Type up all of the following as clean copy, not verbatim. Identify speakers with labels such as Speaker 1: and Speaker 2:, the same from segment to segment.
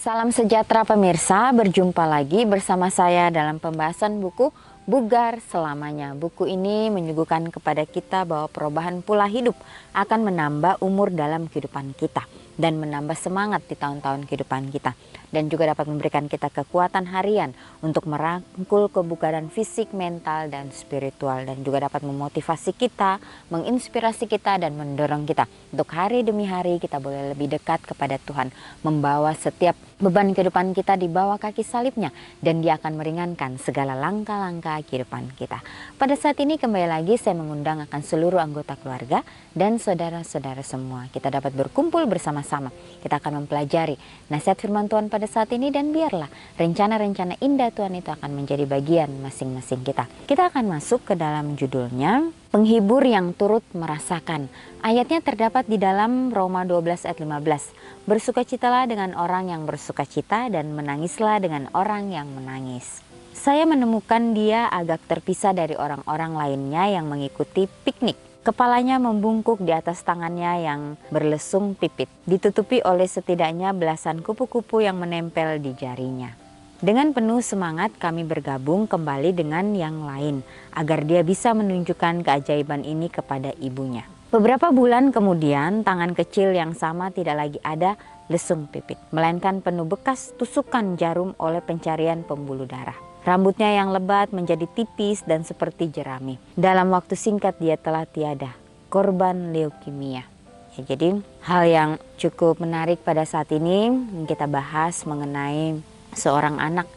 Speaker 1: Salam sejahtera pemirsa, berjumpa lagi bersama saya dalam pembahasan buku Bugar Selamanya. Buku ini menyuguhkan kepada kita bahwa perubahan pola hidup akan menambah umur dalam kehidupan kita dan menambah semangat di tahun-tahun kehidupan kita. Dan juga dapat memberikan kita kekuatan harian untuk merangkul kebugaran fisik, mental, dan spiritual. Dan juga dapat memotivasi kita, menginspirasi kita, dan mendorong kita untuk hari demi hari kita boleh lebih dekat kepada Tuhan. Membawa setiap beban kehidupan kita di bawah kaki salibnya. Dan dia akan meringankan segala langkah-langkah kehidupan kita. Pada saat ini kembali lagi saya mengundang akan seluruh anggota keluarga dan saudara-saudara semua. Kita dapat berkumpul bersama-sama. Kita akan mempelajari nasihat firman Tuhan pada saat ini, dan biarlah rencana-rencana indah Tuhan itu akan menjadi bagian masing-masing kita. Kita akan masuk ke dalam judulnya, penghibur yang turut merasakan. Ayatnya terdapat di dalam Roma 12 ayat 15. Bersukacitalah dengan orang yang bersukacita dan menangislah dengan orang yang menangis. Saya menemukan dia agak terpisah dari orang-orang lainnya yang mengikuti piknik. Kepalanya membungkuk di atas tangannya yang berlesung pipit, ditutupi oleh setidaknya belasan kupu-kupu yang menempel di jarinya. Dengan penuh semangat kami bergabung kembali dengan yang lain, agar dia bisa menunjukkan keajaiban ini kepada ibunya. Beberapa bulan kemudian, tangan kecil yang sama tidak lagi ada lesung pipit, melainkan penuh bekas tusukan jarum oleh pencarian pembuluh darah. Rambutnya yang lebat menjadi tipis dan seperti jerami. Dalam waktu singkat dia telah tiada, korban leukemia. Ya, jadi hal yang cukup menarik pada saat ini kita bahas mengenai seorang anak.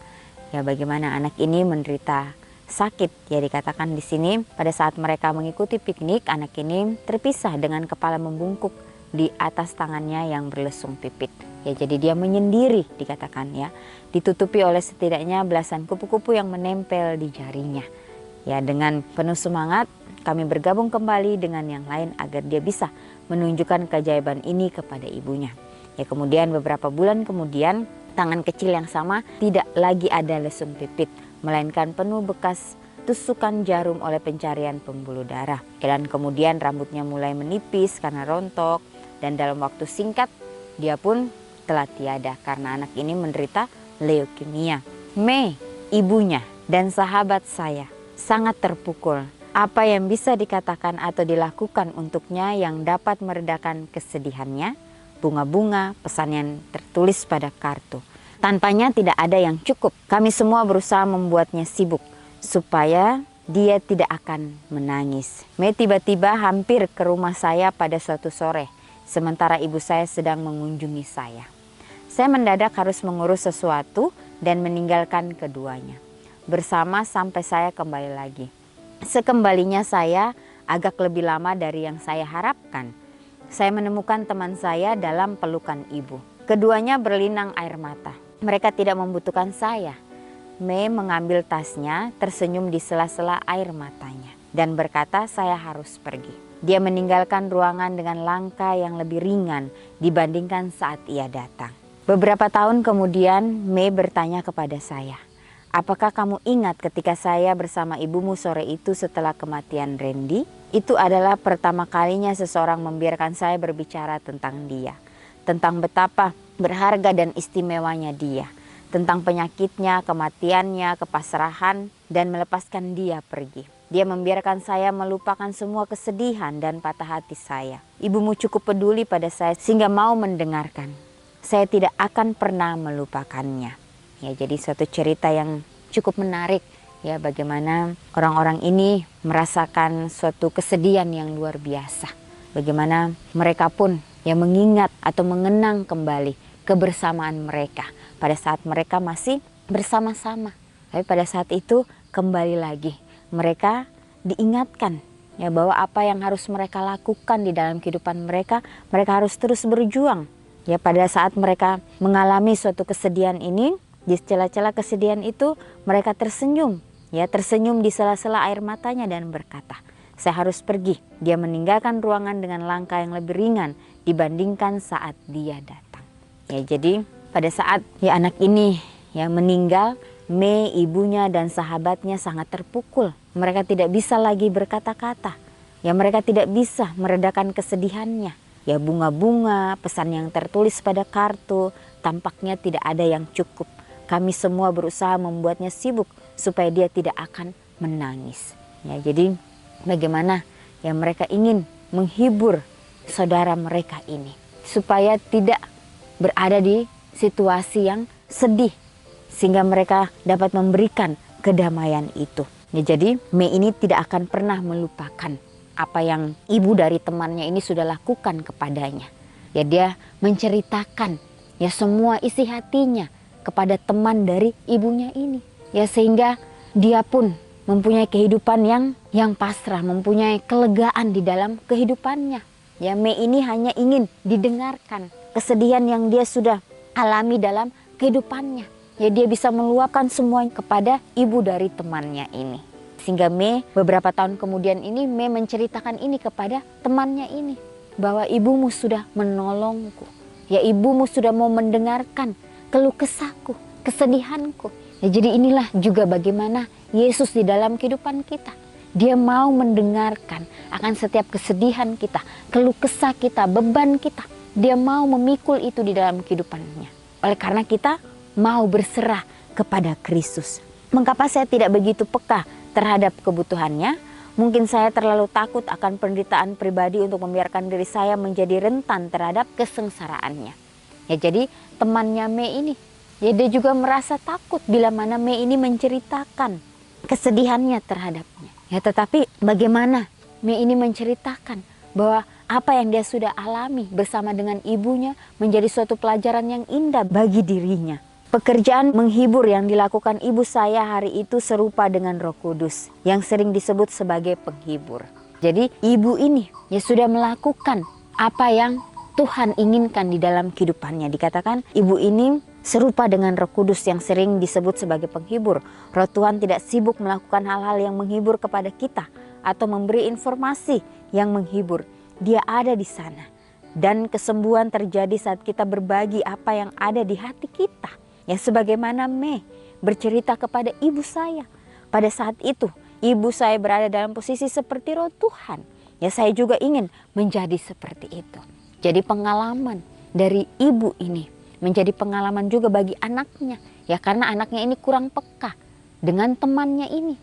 Speaker 1: Ya, bagaimana anak ini menderita sakit. Ya, dikatakan di sini pada saat mereka mengikuti piknik, anak ini terpisah dengan kepala membungkuk di atas tangannya yang berlesung pipit. Ya, jadi dia menyendiri dikatakan ya, ditutupi oleh setidaknya belasan kupu-kupu yang menempel di jarinya. Ya, dengan penuh semangat kami bergabung kembali dengan yang lain agar dia bisa menunjukkan keajaiban ini kepada ibunya. Ya, kemudian beberapa bulan kemudian tangan kecil yang sama tidak lagi ada lesung pipit, melainkan penuh bekas tusukan jarum oleh pencarian pembuluh darah. Dan kemudian rambutnya mulai menipis karena rontok, dan dalam waktu singkat dia pun telah tiada karena anak ini menderita leukemia. Mei, ibunya dan sahabat saya, sangat terpukul. Apa yang bisa dikatakan atau dilakukan untuknya yang dapat meredakan kesedihannya? Bunga-bunga, pesan yang tertulis pada kartu. Tanpanya tidak ada yang cukup. Kami semua berusaha membuatnya sibuk supaya dia tidak akan menangis. Mei tiba-tiba hampir ke rumah saya pada suatu sore, sementara ibu saya sedang mengunjungi saya. Saya mendadak harus mengurus sesuatu dan meninggalkan keduanya bersama sampai saya kembali lagi. Sekembalinya saya agak lebih lama dari yang saya harapkan. Saya menemukan teman saya dalam pelukan ibu. Keduanya berlinang air mata. Mereka tidak membutuhkan saya. Mei mengambil tasnya, tersenyum di sela-sela air matanya, dan berkata saya harus pergi. Dia meninggalkan ruangan dengan langkah yang lebih ringan dibandingkan saat ia datang. Beberapa tahun kemudian, Mei bertanya kepada saya, apakah kamu ingat ketika saya bersama ibumu sore itu setelah kematian Randy? Itu adalah pertama kalinya seseorang membiarkan saya berbicara tentang dia, tentang betapa berharga dan istimewanya dia, tentang penyakitnya, kematiannya, kepasrahan, dan melepaskan dia pergi. Dia membiarkan saya melupakan semua kesedihan dan patah hati saya. Ibumu cukup peduli pada saya sehingga mau mendengarkan. Saya tidak akan pernah melupakannya. Ya, jadi suatu cerita yang cukup menarik ya, bagaimana orang-orang ini merasakan suatu kesedihan yang luar biasa. Bagaimana mereka pun ya mengingat atau mengenang kembali kebersamaan mereka pada saat mereka masih bersama-sama. Tapi pada saat itu kembali lagi mereka diingatkan ya bahwa apa yang harus mereka lakukan di dalam kehidupan mereka, mereka harus terus berjuang. Ya, pada saat mereka mengalami suatu kesedihan ini, di celah-celah kesedihan itu mereka tersenyum. Ya, tersenyum di sela-sela air matanya dan berkata, saya harus pergi. Dia meninggalkan ruangan dengan langkah yang lebih ringan dibandingkan saat dia datang. Ya, jadi pada saat ya anak ini ya meninggal, Mei, ibunya dan sahabatnya sangat terpukul. Mereka tidak bisa lagi berkata-kata. Ya, mereka tidak bisa meredakan kesedihannya. Ya bunga-bunga, pesan yang tertulis pada kartu, tampaknya tidak ada yang cukup. Kami semua berusaha membuatnya sibuk supaya dia tidak akan menangis. Ya, jadi bagaimana ya mereka ingin menghibur saudara mereka ini supaya tidak berada di situasi yang sedih, sehingga mereka dapat memberikan kedamaian itu. Ya, jadi Mei ini tidak akan pernah melupakan apa yang ibu dari temannya ini sudah lakukan kepadanya. Ya, dia menceritakan ya semua isi hatinya kepada teman dari ibunya ini. Ya, sehingga dia pun mempunyai kehidupan yang pasrah, mempunyai kelegaan di dalam kehidupannya. Ya, Mei ini hanya ingin didengarkan kesedihan yang dia sudah alami dalam kehidupannya. Ya, dia bisa meluapkan semuanya kepada ibu dari temannya ini. Sehingga Mei beberapa tahun kemudian ini Mei menceritakan ini kepada temannya ini, bahwa ibumu sudah menolongku. Ya, ibumu sudah mau mendengarkan keluh kesahku, kesedihanku. Ya, jadi inilah juga bagaimana Yesus di dalam kehidupan kita. Dia mau mendengarkan akan setiap kesedihan kita, keluh kesah kita, beban kita. Dia mau memikul itu di dalam kehidupannya. Oleh karena kita mau berserah kepada Kristus. Mengapa saya tidak begitu peka terhadap kebutuhannya? Mungkin saya terlalu takut akan penderitaan pribadi untuk membiarkan diri saya menjadi rentan terhadap kesengsaraannya. Ya, jadi temannya Mei ini, ya dia juga merasa takut bila mana Mei ini menceritakan kesedihannya terhadapnya. Ya, tetapi bagaimana Mei ini menceritakan bahwa apa yang dia sudah alami bersama dengan ibunya menjadi suatu pelajaran yang indah bagi dirinya. Pekerjaan menghibur yang dilakukan ibu saya hari itu serupa dengan Roh Kudus yang sering disebut sebagai penghibur. Jadi ibu ini ya sudah melakukan apa yang Tuhan inginkan di dalam kehidupannya. Dikatakan ibu ini serupa dengan Roh Kudus yang sering disebut sebagai penghibur. Roh Tuhan tidak sibuk melakukan hal-hal yang menghibur kepada kita atau memberi informasi yang menghibur. Dia ada di sana. Dan kesembuhan terjadi saat kita berbagi apa yang ada di hati kita. Ya, sebagaimana Mei bercerita kepada ibu saya. Pada saat itu, ibu saya berada dalam posisi seperti Roh Tuhan. Ya, saya juga ingin menjadi seperti itu. Jadi pengalaman dari ibu ini menjadi pengalaman juga bagi anaknya. Ya, karena anaknya ini kurang peka dengan temannya ini.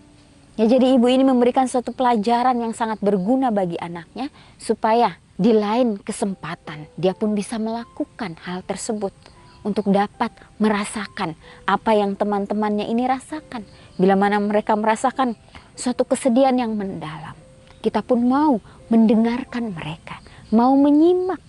Speaker 1: Ya, jadi ibu ini memberikan suatu pelajaran yang sangat berguna bagi anaknya supaya di lain kesempatan dia pun bisa melakukan hal tersebut. Untuk dapat merasakan apa yang teman-temannya ini rasakan. Bila mana mereka merasakan suatu kesedihan yang mendalam, kita pun mau mendengarkan mereka, mau menyimak,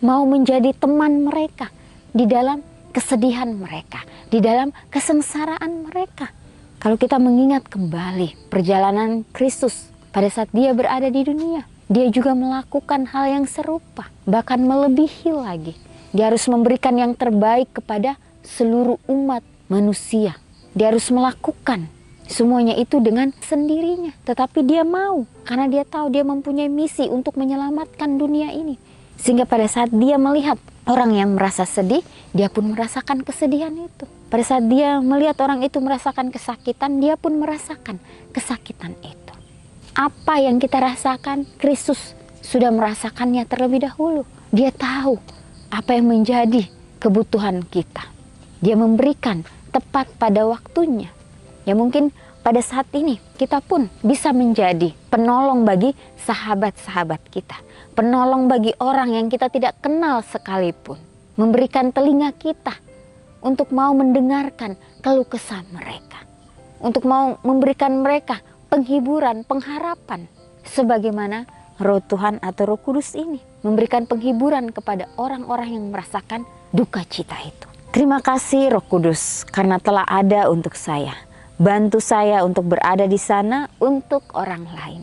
Speaker 1: mau menjadi teman mereka di dalam kesedihan mereka, di dalam kesengsaraan mereka. Kalau kita mengingat kembali perjalanan Kristus pada saat dia berada di dunia, dia juga melakukan hal yang serupa, bahkan melebihi lagi. Dia harus memberikan yang terbaik kepada seluruh umat manusia. Dia harus melakukan semuanya itu dengan sendirinya. Tetapi dia mau, karena dia tahu dia mempunyai misi untuk menyelamatkan dunia ini. Sehingga pada saat dia melihat orang yang merasa sedih, dia pun merasakan kesedihan itu. Pada saat dia melihat orang itu merasakan kesakitan, dia pun merasakan kesakitan itu. Apa yang kita rasakan, Kristus sudah merasakannya terlebih dahulu. Dia tahu apa yang menjadi kebutuhan kita. Dia memberikan tepat pada waktunya. Ya, mungkin pada saat ini kita pun bisa menjadi penolong bagi sahabat-sahabat kita. Penolong bagi orang yang kita tidak kenal sekalipun. Memberikan telinga kita untuk mau mendengarkan keluh kesah mereka. Untuk mau memberikan mereka penghiburan, pengharapan. Sebagaimana Roh Tuhan atau Roh Kudus ini memberikan penghiburan kepada orang-orang yang merasakan duka cita itu. Terima kasih Roh Kudus karena telah ada untuk saya. Bantu saya untuk berada di sana untuk orang lain.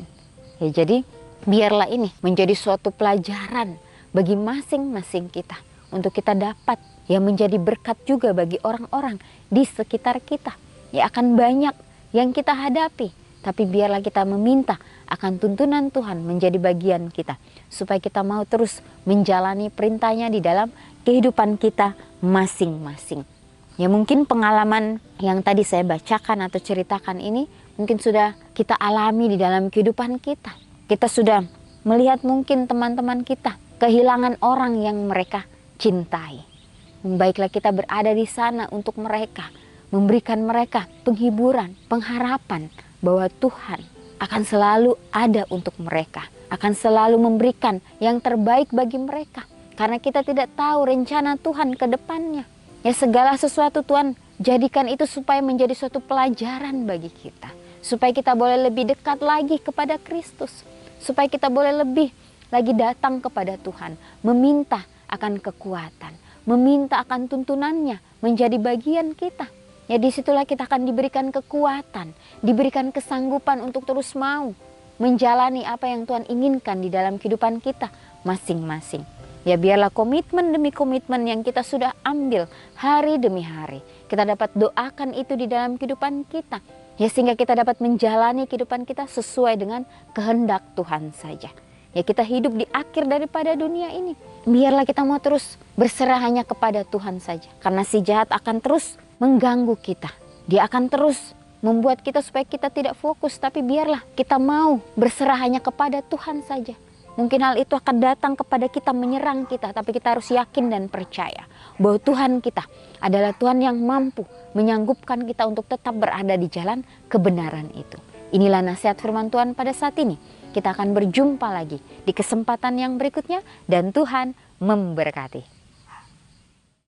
Speaker 1: Ya, jadi biarlah ini menjadi suatu pelajaran bagi masing-masing kita. Untuk kita dapat ya menjadi berkat juga bagi orang-orang di sekitar kita. Ya, akan banyak yang kita hadapi. Tapi biarlah kita meminta akan tuntunan Tuhan menjadi bagian kita. Supaya kita mau terus menjalani perintahnya di dalam kehidupan kita masing-masing. Ya, mungkin pengalaman yang tadi saya bacakan atau ceritakan ini mungkin sudah kita alami di dalam kehidupan kita. Kita sudah melihat mungkin teman-teman kita kehilangan orang yang mereka cintai. Baiklah kita berada di sana untuk mereka, memberikan mereka penghiburan, pengharapan bahwa Tuhan akan selalu ada untuk mereka, akan selalu memberikan yang terbaik bagi mereka. Karena kita tidak tahu rencana Tuhan ke depannya. Ya, segala sesuatu Tuhan jadikan itu supaya menjadi suatu pelajaran bagi kita. Supaya kita boleh lebih dekat lagi kepada Kristus. Supaya kita boleh lebih lagi datang kepada Tuhan, meminta akan kekuatan, meminta akan tuntunannya menjadi bagian kita. Ya, disitulah kita akan diberikan kekuatan, diberikan kesanggupan untuk terus mau menjalani apa yang Tuhan inginkan di dalam kehidupan kita masing-masing. Ya, biarlah komitmen demi komitmen yang kita sudah ambil hari demi hari, kita dapat doakan itu di dalam kehidupan kita. Ya, sehingga kita dapat menjalani kehidupan kita sesuai dengan kehendak Tuhan saja. Ya, kita hidup di akhir daripada dunia ini. Biarlah kita mau terus berserah hanya kepada Tuhan saja. Karena si jahat akan terus mengganggu kita. Dia akan terus membuat kita supaya kita tidak fokus. Tapi biarlah kita mau berserah hanya kepada Tuhan saja. Mungkin hal itu akan datang kepada kita, menyerang kita. Tapi kita harus yakin dan percaya bahwa Tuhan kita adalah Tuhan yang mampu menyanggupkan kita untuk tetap berada di jalan kebenaran itu. Inilah nasihat firman Tuhan pada saat ini. Kita akan berjumpa lagi di kesempatan yang berikutnya dan Tuhan memberkati.